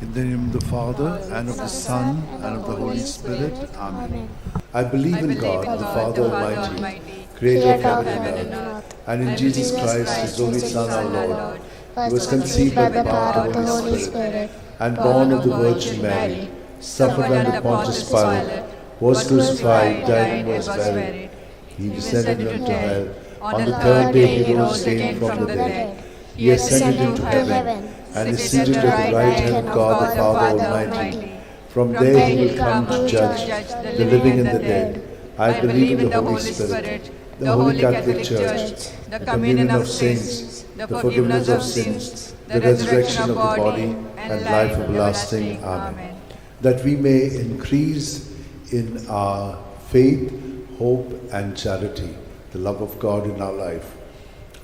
In the name of the Father, and of the Son, and of the Holy Spirit. Amen. I believe in God, the Father Almighty, creator of heaven and earth, and in Jesus Christ, his only Son, our Lord, who was conceived by the power of the Holy Spirit, and born of the Virgin Mary, suffered under Pontius Pilate, was crucified, died, and was buried. He descended into hell. On the third day he rose again from the dead. He ascended into heaven, and is seated at the right hand of God the Father Almighty. From there he will come to judge the living and the dead. I believe in the Holy Spirit, the Holy Catholic Church, the communion of saints, the forgiveness of sins, the resurrection of the body, and life everlasting. Amen. That we may increase in our faith, hope, and charity, the love of God in our life.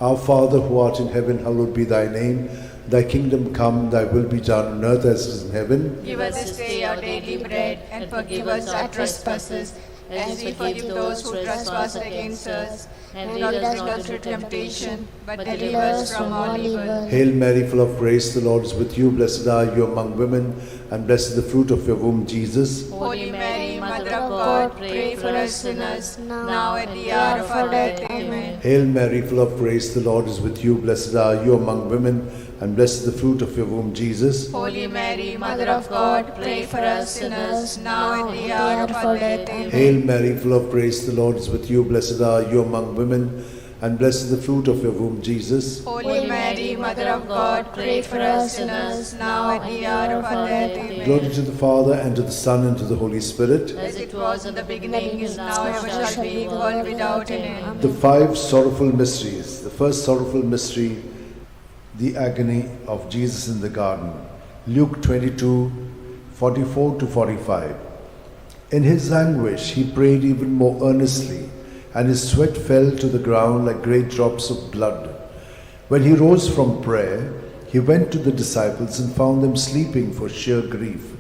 Our Father who art in heaven, hallowed be thy name. Thy kingdom come, thy will be done on earth as it is in heaven. Give us this day our daily bread, and forgive us our trespasses, as we forgive those who trespass against us. And lead us not into temptation, but deliver us from all evil. Hail Mary, full of grace, the Lord is with you. Blessed are you among women, and blessed is the fruit of your womb, Jesus. Holy Mary, Mother of God, pray for us sinners, now and at the hour of our death. Amen. Hail Mary, full of grace, the Lord is with you. Blessed are you among women, and blessed is the fruit of your womb, Jesus. Holy Mary, Mother of God, pray for us sinners, now and at the hour of our death. Amen. Hail Mary, full of grace, the Lord is with you. Blessed are you among women, and blessed is the fruit of your womb, Jesus. Holy Mary, Mother of God, pray for us sinners, now and at the hour of our death. Amen. Glory to the Father, and to the Son, and to the Holy Spirit. As it was in the beginning, is now, and ever shall be, world without an end. The five sorrowful mysteries. The first sorrowful mystery, the agony of Jesus in the garden. Luke 22, 44 to 45. In his anguish, he prayed even more earnestly, and his sweat fell to the ground like great drops of blood. When he rose from prayer, he went to the disciples and found them sleeping for sheer grief.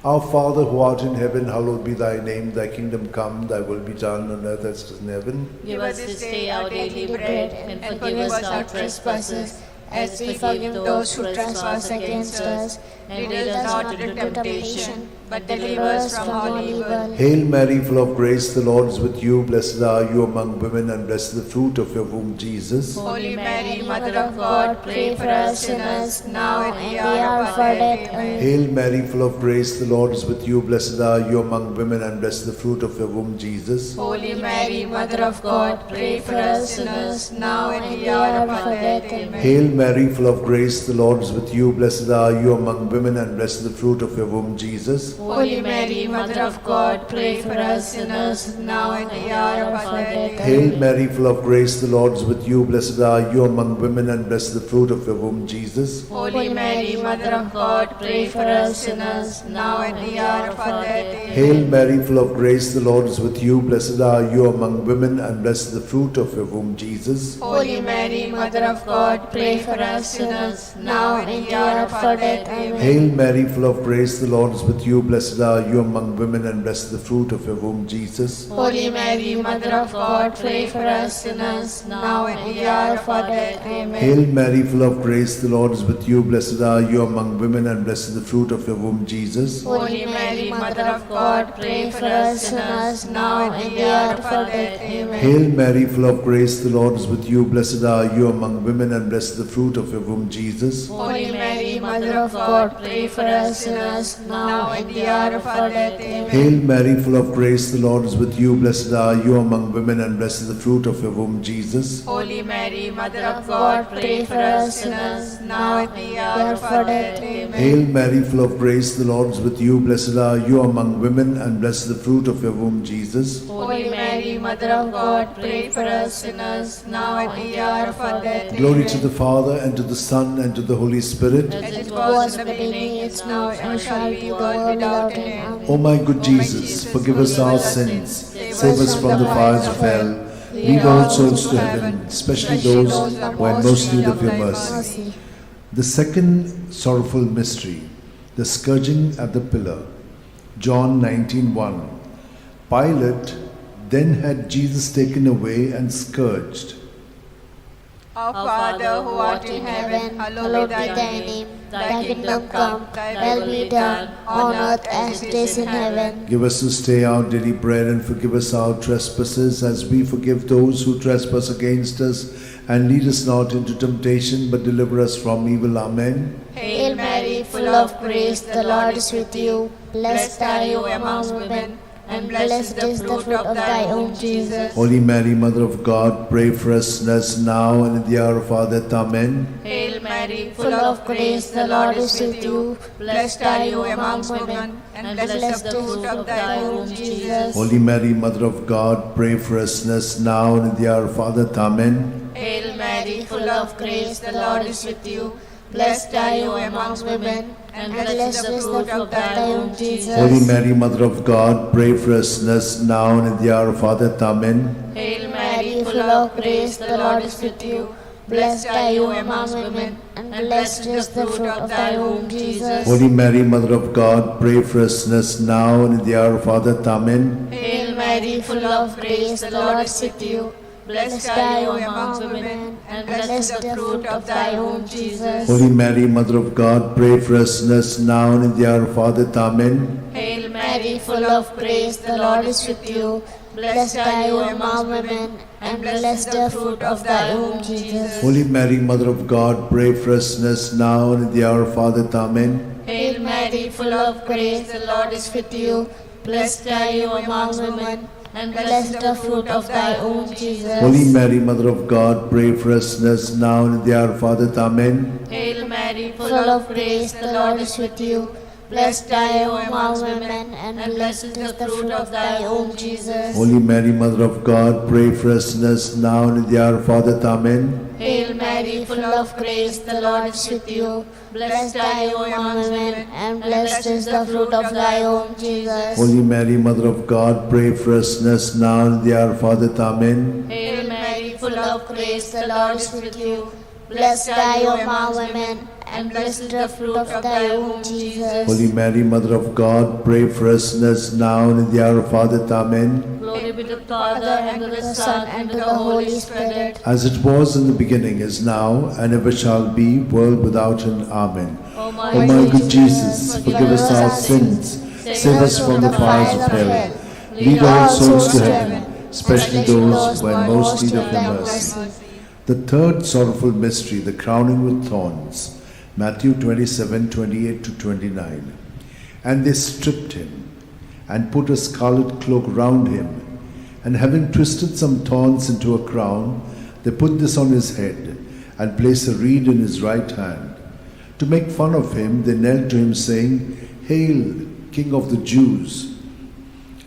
Our Father who art in heaven, hallowed be thy name. Thy kingdom come, thy will be done on earth as it is in heaven. Give us this day our daily bread, and forgive us our trespasses, as we forgive those who trespass against us. And lead us not into temptation, but deliver us from all evil. Hail Mary, full of grace, the Lord is with you. Blessed are you among women, and blessed is the fruit of your womb, Jesus. Holy Mary, Mother of God, pray for us sinners, now and at the hour of our death. Amen. Hail Mary, full of grace, the Lord is with you. Blessed are you among women, and blessed is the fruit of your womb, Jesus. Holy Mary, Mother of God, pray for us sinners, now and at the hour of our death. Amen. Hail Mary, full of grace, the Lord is with you. Blessed are you among women, and blessed is the fruit of your womb, Jesus. Holy Mary, Mother of God, pray for us sinners, now and at the hour of our death. Hail Mary, full of grace, the Lord is with you. Blessed are you among women, and blessed is the fruit of your womb, Jesus. Holy Mary, Mother of God, pray for us sinners, now and at the hour of our death. Hail Mary, full of grace, the Lord is with you. Blessed are you among women, and blessed is the fruit of your womb, Jesus. Holy Mary, Mother of God, pray for us sinners, now and at the hour of our death. Amen. Hail Mary, full of grace, the Lord is with you. Blessed are you among women, and blessed is the fruit of your womb, Jesus. Holy Mary, Mother of God, pray for us sinners, now and at the hour of our death. Amen. Hail Mary, full of grace, the Lord is with you. Blessed are you among women, and blessed is the fruit of your womb, Jesus. Holy Mary, Mother of God, pray for us sinners, now and at the hour of our death. Amen. Hail Mary, full of grace, the Lord is with you. Blessed are you among women, and blessed is the fruit of your womb, Jesus. Holy Mary, Mother of God, pray for us sinners, now and at the hour of our death. Amen. Hail Mary, full of grace, the Lord is with you. Blessed are you among women, and blessed is the fruit of your womb, Jesus. Holy Mary, Mother of God, pray for us sinners, now and at the hour of our death. Amen. Hail Mary, full of grace, the Lord is with you. Blessed are you among women, and blessed is the fruit of your womb, Jesus. Holy Mary, Mother of God, pray for us sinners, now and at the hour of our death. Glory to the Father, and to the Son, and to the Holy Spirit. As it was in the beginning, is now, and shall be, world without an end. O my good Jesus, forgive us our sins, save us from the fires of hell, lead all souls to heaven, especially those who are in most need of your mercy. The second sorrowful mystery, the scourging at the pillar. John 19:1. Pilate then had Jesus taken away and scourged. Our Father who art in heaven, hallowed be thy name. Thy kingdom come, thy will be done, on earth as it is in heaven. Give us this day our daily bread, and forgive us our trespasses as we forgive those who trespass against us. And lead us not into temptation, but deliver us from evil. Amen. Hail Mary, full of grace, the Lord is with you. Blessed are you among women, and blessed is the fruit of thy womb, Jesus. Holy Mary, Mother of God, pray for us sinners now and in the hour of our death. Amen. Hail Mary, full of grace, the Lord is with you. Blessed are you among women, and blessed is the fruit of thy womb, Jesus. Holy Mary, Mother of God, pray for us sinners now and in the hour of our death. Amen. Hail Mary, full of grace, the Lord is with you. Blessed are you among women, and blessed is the fruit of thy womb, Jesus. Holy Mary, Mother of God, pray for us sinners now and in the hour of our death. Amen. Hail Mary, full of grace, the Lord is with you. Blessed are you among women, and blessed is the fruit of thy womb, Jesus. Holy Mary, Mother of God, pray for us sinners now and in the hour of our death. Amen. Hail Mary, full of grace, the Lord is with you. Blessed are you among women, and blessed is the fruit of thy womb, Jesus. Holy Mary, Mother of God, pray for us sinners now and in the hour of our death. Amen. Hail Mary, full of grace, the Lord is with you. Blessed are you among women, and blessed is the fruit of thy womb, Jesus. Holy Mary, Mother of God, pray for us sinners now and in the hour of our death. Amen. Hail Mary, full of grace, the Lord is with you. Blessed are you among women, and blessed is the fruit of thy womb, Jesus. Holy Mary, Mother of God, pray for us sinners now and in the hour of our death. Amen. Hail Mary, full of grace, the Lord is with you. Blessed are you among women, and blessed is the fruit of thy womb, Jesus. Holy Mary, Mother of God, pray for us sinners now and in the hour of our death. Amen. Hail Mary, full of grace, the Lord is with you. Blessed are you among women, and blessed is the fruit of thy womb, Jesus. Holy Mary, Mother of God, pray for us sinners now and in the hour of our death. Amen. Hail Mary, full of grace, the Lord is with you. Blessed are you among women, and blessed is the fruit of thy womb, Jesus. Holy Mary, Mother of God, pray for us sinners now and in the hour of our death. Amen. Glory be to the Father, and to the Son, and to the Holy Spirit. As it was in the beginning, is now, and ever shall be, world without end. Amen. O O my good Jesus, forgive us our sins, save us from the fires of hell, lead all souls to heaven, especially those who are in most need of your mercy. The third sorrowful mystery, the crowning with thorns. Matthew 27:28-29. And they stripped him, and put a scarlet cloak round him, and having twisted some thorns into a crown, they put this on his head, and placed a reed in his right hand. To make fun of him, they knelt to him, saying, Hail, King of the Jews!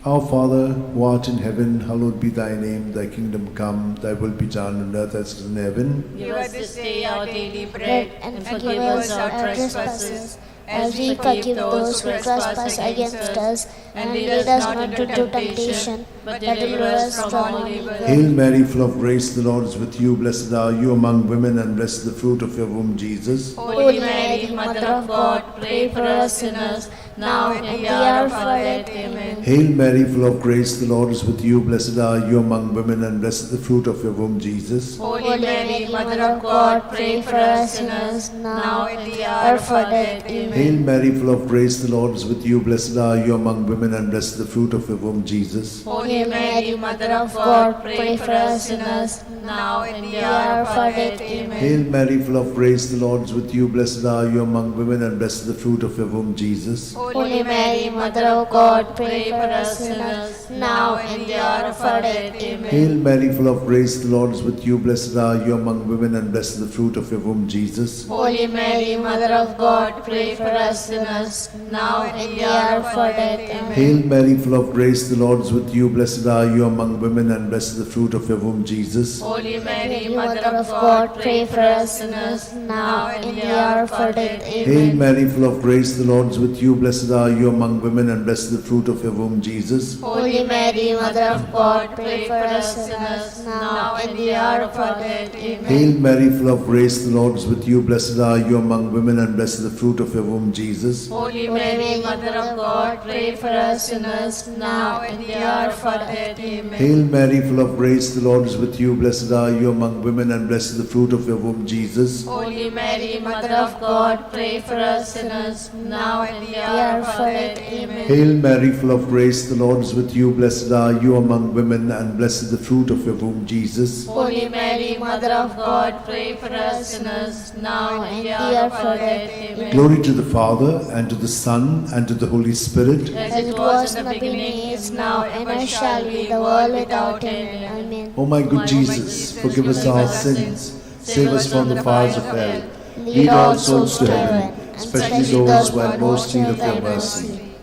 Our Father, who art in heaven, hallowed be thy name. Thy kingdom come, thy will be done on earth as it is in heaven. Give us this day our daily bread, and forgive us our trespasses, as we forgive those who trespass against us. And lead us not into temptation, but deliver us from evil. Hail Mary, full of grace, the Lord is with you. Blessed are you among women, and blessed is the fruit of your womb, Jesus. Holy Mary, Mother of God, pray for us sinners, now and in the hour of our death. Amen. Hail Mary, full of grace, the Lord is with you. Blessed are you among women, and blessed is the fruit of your womb, Jesus. Holy Mary, Mother of God, pray for us sinners, now and in the hour of our death. Amen. Hail Mary, full of grace, the Lord is with you. Blessed are you among women, and blessed is the fruit of your womb, Jesus. Holy Mary, Mother of God, pray for us sinners, now and in the hour of our death. Amen. Hail Mary, full of grace, the Lord is with you. Blessed are you among women, and blessed is the fruit of your womb, Jesus. Holy Mary, Mother of God, pray for us sinners, now and in the hour of our death. Amen. Hail Mary, full of grace, the Lord is with you. Blessed are you among women, and blessed is the fruit of your womb, Jesus. Holy Mary, Mother of God, pray for us sinners, now and in the hour of our death. Amen. Hail Mary, full of grace, the Lord is with you. Blessed are you among women, and blessed is the fruit of your womb, Jesus. Holy Mary, Mother of God, pray for us sinners, now and in the hour of our death. Amen. Hail Mary, full of grace, the Lord is with you. Blessed blessed are you among women, and blessed is the fruit of your womb, Jesus. Holy Mary, Mother of God, pray for us sinners, now and in the hour of our death. Amen. Hail Mary, full of grace, the Lord is with you. Blessed are you among women, and blessed is the fruit of your womb, Jesus. Holy Mary, Mother of God, pray for us sinners, now and in the hour of our death. Amen. Hail Mary, full of grace, the Lord is with you. Blessed are you among women, and blessed is the fruit of your womb, Jesus. Holy Mary, Mother of God, pray for us sinners, now and in the hour of our death. Amen. Hail Mary, full of grace, the Lord is with you. Blessed are you among women, and blessed is the fruit of your womb, Jesus. Holy Mary, Mother of God, pray for us sinners, now and in the hour of our death. Amen. Glory to the Father, and to the Son, and to the Holy Spirit. As it was in the beginning, is now, and ever shall be, the world without end. Amen. O my good Jesus, forgive us our sins, save us from the fires of hell, lead all souls to heaven, especially those who have most need of your mercy.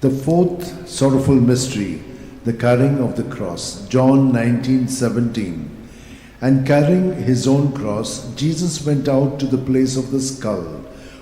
The fourth sorrowful mystery, the carrying of the cross. John 19:17. And carrying his own cross, Jesus went out to the place of the skull,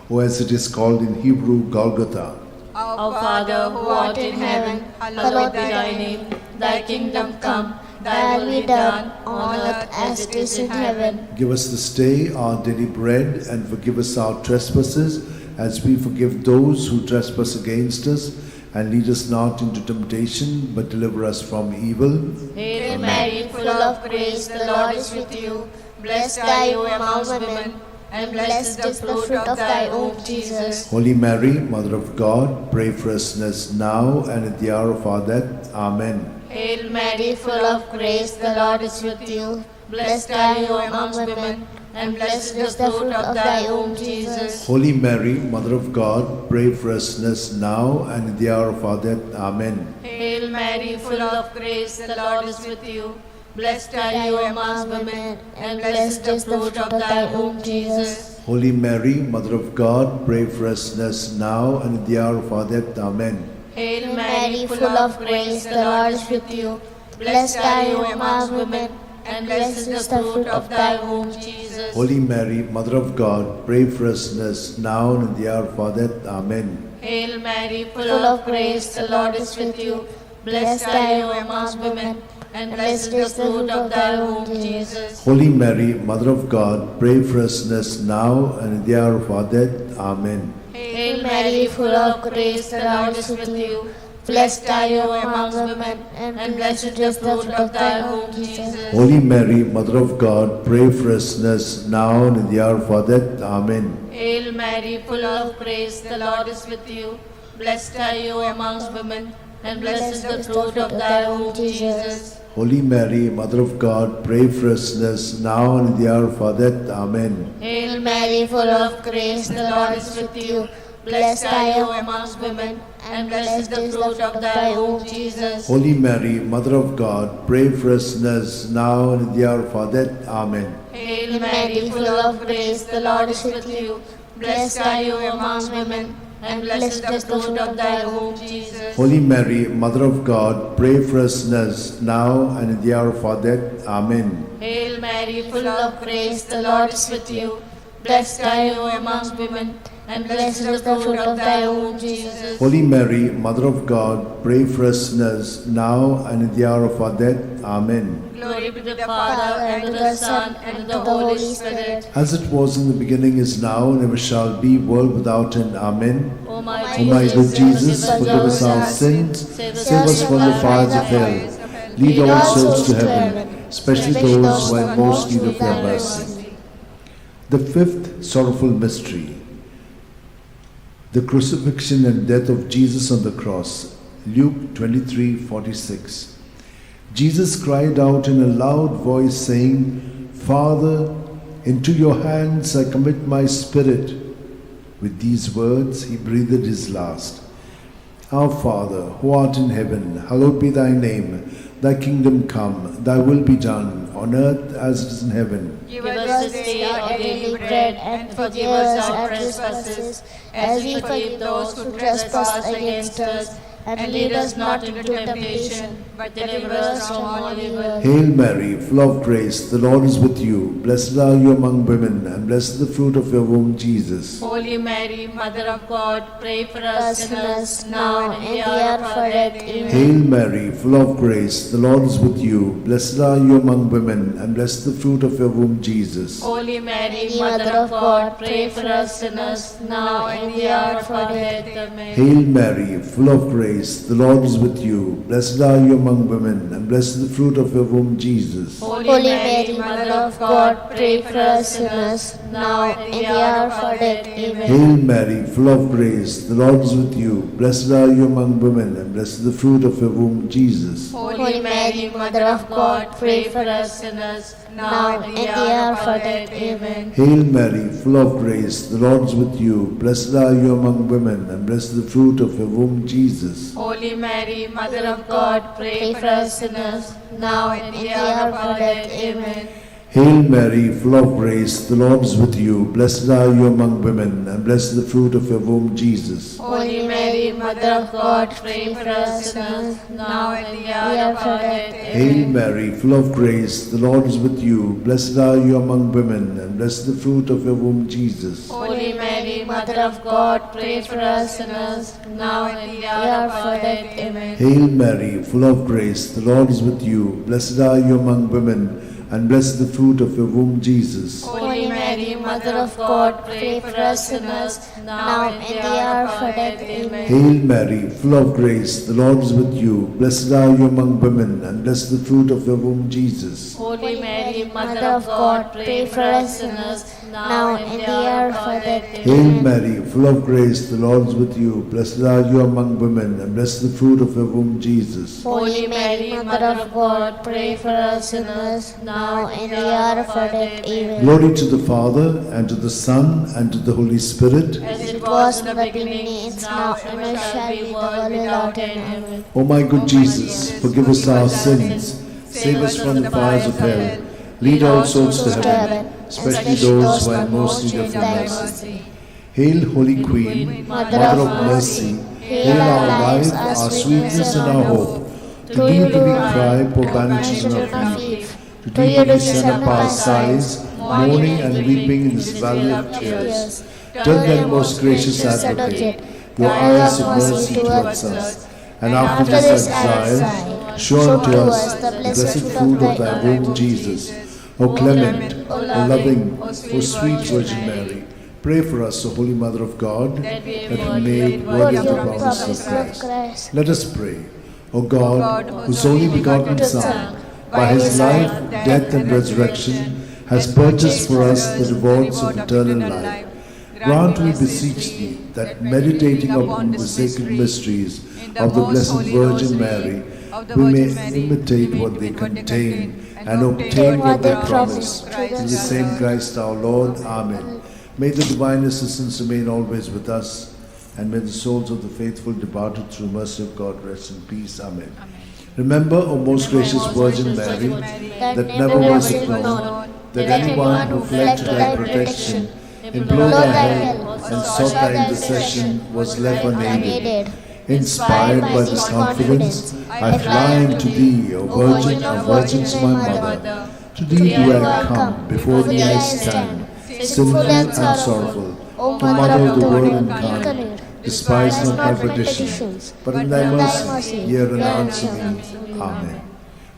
or as it is called in Hebrew, Golgotha. Our Father, who art in heaven, hallowed be thy name. Thy kingdom come, thy will be done, on earth as it is in heaven. Give us this day our daily bread, and forgive us our trespasses, as we forgive those who trespass against us. And lead us not into temptation, but deliver us from evil. Hail Mary, full of grace, the Lord is with you. Blessed are you among women, and blessed is the fruit of thy womb, Jesus. Holy Mary, Mother of God, pray for us sinners now and at the hour of our death. Amen. Hail Mary, full of grace, the Lord is with you. Blessed are you among women, and blessed is the fruit of thy womb, Jesus. Holy Mary, Mother of God, pray for us sinners now and at the hour of our death. Amen. Hail Mary, full of grace, the Lord is with you. Blessed are you among women, and blessed is the fruit of thy womb, Jesus. Holy Mary, Mother of God, pray for us sinners now and at the hour of our death. Amen. Hail Mary, full of grace, the Lord is with you. Blessed are you among women, and blessed is the fruit of thy womb, Jesus. Holy Mary, Mother of God, pray for us sinners now and at the hour of our death. Amen. Hail Mary, full of grace, the Lord is with you. Blessed are you among women, and blessed is the fruit of thy womb, Jesus. Holy Mary, Mother of God, pray for us sinners now and at the hour of our death. Amen. Hail Mary, full of grace, the Lord is with you. Blessed are you among women, and blessed is the fruit of thy womb, Jesus. Holy Mary, Mother of God, pray for us sinners now and at the hour of our death. Amen. Hail Mary, full of grace, the Lord is with you. Blessed are you among women, and blessed is the fruit of thy womb, Jesus. Holy Mary, Mother of God, pray for us sinners now and at the hour of our death. Amen. Hail Mary, full of grace, the Lord is with you. Blessed are you among women, and blessed is the fruit of thy womb, Jesus. Holy Mary, Mother of God, pray for us sinners now and at the hour of our death. Amen. Hail Mary, full of grace, the Lord is with you. Blessed are you among women, and blessed is the fruit of thy womb, Jesus. Holy Mary, Mother of God, pray for us sinners now and at the hour of our death. Amen. Hail Mary, full of grace, the Lord is with you. Blessed are you among women, and blessed is the fruit of thy womb, Jesus. Holy Mary, Mother of God, pray for us sinners now and at the hour of our death. Amen. Glory be to the Father, and to the Son, and to the Holy Spirit. As it was in the beginning, is now, and ever shall be, world without end. Amen. O my O my good Jesus, forgive us our sins, save us from the fires of hell, lead all souls to heaven, especially those who have most need of your mercy. The fifth sorrowful mystery, the crucifixion and death of Jesus on the cross. Luke 23:46. Jesus cried out in a loud voice, saying, Father, into your hands I commit my spirit. With these words he breathed his last. Our Father, who art in heaven, hallowed be thy name. Thy kingdom come, thy will be done, on earth as it is in heaven. Give us this day our daily bread, and forgive us our trespasses, as we forgive those who trespass against us. and lead us not into temptation, but deliver us from all evil. Hail Mary, full of grace, the Lord is with you. Blessed are you among women, and blessed is the fruit of your womb, Jesus. Holy Mary, Mother of God, pray for us sinners, now and and in the the hour hour of of our our death. death. Amen. Hail Mary, full of grace, the Lord is with you. Blessed are you among women, and blessed is the fruit of your womb, Jesus. Holy Mary, Mother Mother of of God, pray for us sinners, now and in the hour of our death. Amen. Hail Mary, full of grace, the Lord is with you. Blessed are you among women, and blessed is the fruit of your womb, Jesus. Holy Holy Mary, Mother of God, pray for us sinners, now and in the hour of our death. Amen. Hail Mary, full of grace, the Lord is with you. Blessed are you among women, and blessed is the fruit of your womb, Jesus. Holy Mary, Mother of God, pray for us sinners, now and in the hour of our death. Amen. Hail Mary, full of grace, the Lord is with you. Blessed are you among women, and blessed is the fruit of your womb, Jesus. Holy Mary, Mother of God, pray for us sinners, now and in the hour of our death. Amen. Hail Mary, full of grace, the Lord is with you. Blessed are you among women, and blessed is the fruit of your womb, Jesus. Holy Mary, Mother of God, pray for us sinners, now and in the hour of our death. Hail Mary, full of grace, the Lord is with you. Blessed are you among women, and blessed is the fruit of your womb, Jesus. Holy Mary, Mother of God, pray for us sinners, now and in the hour of our death. Amen. Hail Mary, full of grace, the Lord is with you. Blessed are you among women, and blessed is the fruit of your womb, Jesus. Holy Mary, Mother of God, pray for us sinners, now and in the hour of our death. Amen. Hail Mary, full of grace, the Lord is with you. Blessed are you among women, and blessed is the fruit of your womb, Jesus. Holy Mary, Mother of God, pray for us sinners, now and in the hour of our death. Hail Amen. Mary, full of grace, the Lord is with you. Blessed are you among women, and blessed is the fruit of your womb, Jesus. Holy Mary, Mother of God, pray for us sinners, now and in the hour of our death. Amen. Glory to the Father, and to the Son, and to the Holy Spirit. As it was in the beginning, is now, and ever shall be, world without end. Amen. O my good Jesus, forgive us our sins, save us from the fires of hell, lead all souls to heaven, especially those who are in most need of your mercy. Hail, Holy Queen, Mother of mercy, hail our life, our sweetness, and our hope. To thee do we cry, poor banished children of Eve. To thee do we send up our sighs, mourning and weeping in this valley of tears. Turn then, most gracious Advocate, your eyes of mercy towards us, and after this exile, show unto us the blessed fruit of thy womb, Jesus. O clement, O loving, O sweet Virgin Mary, pray for us, O Holy Mother of God, that we may be made worthy of the promise of Christ. Let us pray. O God, whose only begotten Son, by his life, death, and resurrection, has purchased for us the rewards of eternal life, grant, we beseech thee, that meditating upon the sacred mysteries of the Blessed Virgin Mary, we may imitate what they contain and obtain what they promise. In the same Christ our Lord. Amen. May the divine assistance remain always with us, and may the souls of the faithful departed through mercy of God rest in peace. Amen. Remember, O most gracious Virgin Mary, that never was it known that anyone who fled to thy protection, implored thy help, and sought thy intercession was left unaided. Inspired by this confidence, I fly unto thee, O Virgin of Virgins, my Mother. To thee do I come, before thee I stand, sinful and sorrowful. O Mother of the Word incarnate, despise not my petitions, but in thy mercy hear and answer me. Amen.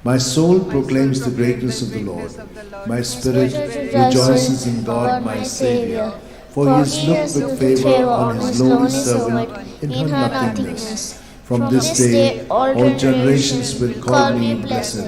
My soul proclaims the greatness of the Lord. My spirit rejoices in God my Saviour, for he has looked with favour on his lowly servant in her nothingness. From this day all generations will call me blessed,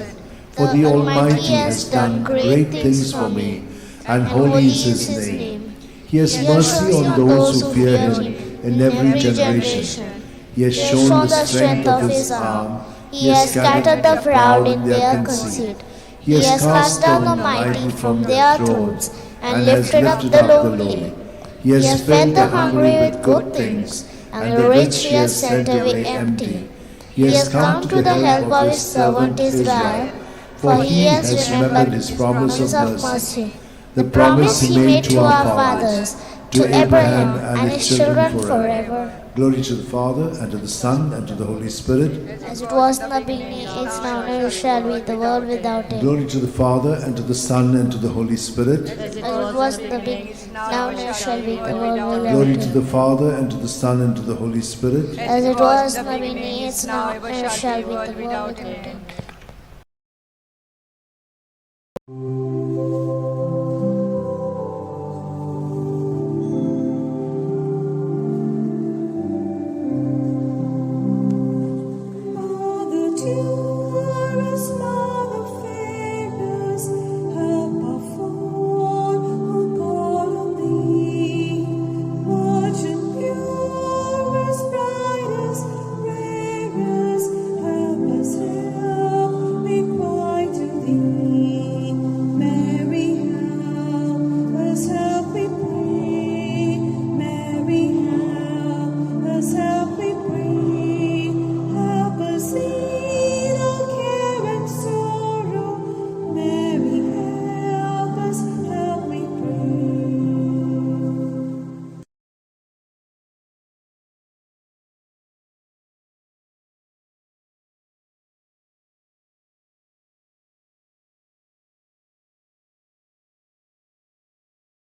for the Almighty has done great things for me, and holy is his name. He has mercy on those who fear him in every generation. He has shown the strength of his arm. He has scattered the proud in their conceit. He has cast down the mighty from their thrones, and lifted up the lowly. He has fed the hungry with good things, and the rich he has sent away empty. He has come to the help of his servant Israel, for he has remembered his promise of mercy, the promise he made to our fathers, to Abraham and his children forever. Glory to the Father, and to the Son, and to the Holy Spirit. As it was in the beginning, is now, and ever shall be, the world without end. Glory to the Father, and to the Son, and to the Holy Spirit. As it was in the beginning, now, and ever shall be, the world without Glory end. to the Father, and to the Son, and to the Holy Spirit. As it was in the beginning, is now, and ever shall be, the world without end.